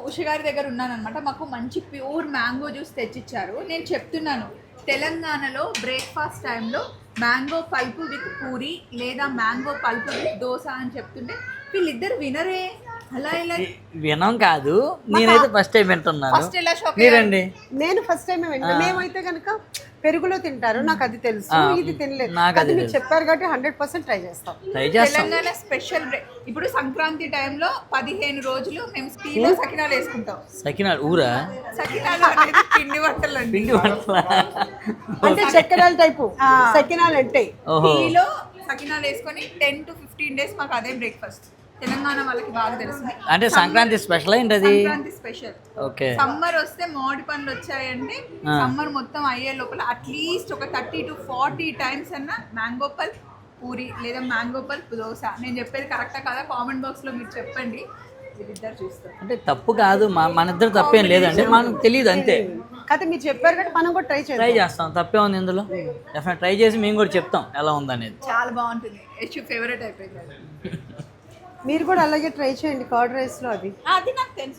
ఉష గారి దగ్గర ఉన్నాను అనమాట. మాకు మంచి ప్యూర్ మ్యాంగో జ్యూస్ తెచ్చిచ్చారు. నేను చెప్తున్నాను, తెలంగాణలో బ్రేక్ఫాస్ట్ టైంలో మ్యాంగో పల్పు విత్ పూరి లేదా మ్యాంగో పల్పు విత్ దోశ అని చెప్తుంటే వీళ్ళిద్దరు వినరే. అలా ఇలా వినం కాదు, నేనైతే ఫస్ట్ టైం వింటున్నాను. ఫస్ట్ ఎలా షాక్ మీరండి? నేను ఫస్ట్ టైం వింటాను. మేమైతే కనుక పెరుగులో తింటారు, నాకు అది తెలుసు, ఇది తినలేదు. నాకు అది మీరు చెప్పారు కాబట్టి 100% ట్రై చేస్తాం. ట్రై చేస్తాం. తెలంగాణ స్పెషల్ ఇప్పుడు సంక్రాంతి టైంలో 15 రోజులు మేము స్టీల్లో సకినాలు వేసుకుంటాం. సకినాలు ఊరా? సకినాలు అనేది పిండి వంటలు అండి. పిండి వంటల అంటే చక్కెరాల టైపు సకినాలు అంటే ఓహో. టీలో సకినాలు వేసుకొని 10 to 15 days మాకు అదే బ్రేక్ఫాస్ట్. తెలంగాణ వాళ్ళకి బాగా తెలుస్తుంది. అంటే సంక్రాంతి స్పెషల్ ఏంటి అది? సంక్రాంతి స్పెషల్. ఓకే. సమ్మర్ వస్తే మామిడి పండ్లు వచ్చాయంటే సమ్మర్ మొత్తం అయ్యే లోపల అట్లీస్ట్ ఒక 30 to 40 టైమ్స్ అన్న మ్యాంగో పల్ప్ పూరి లేదా మ్యాంగో పల్ప్ దోశ. నేను చెప్పేది కరెక్టా కాదా కామెంట్ బాక్స్ లో మీరు చెప్పండి. వీళ్ళిద్దరు చూస్తారు. అంటే తప్పు కాదు, మన ఇద్దరు తప్పేం లేదండి, మనకు తెలియదు అంతే. కాదు మీరు చెప్పారు కాబట్టి మనం కూడా ట్రై చేస్తాం, తప్పే ఉంది ఇందులో. డెఫినెట్ ట్రై చేసి మేము కూడా చెప్తాం ఎలా ఉందనేది. చాలా బాగుంటుంది. యశు ఫేవరెట్ అయిపోయింది. మీరు కూడా అలాగే ట్రై చేయండి కర్డ్ రైస్ లో. అది అది నాకు తెలుసు.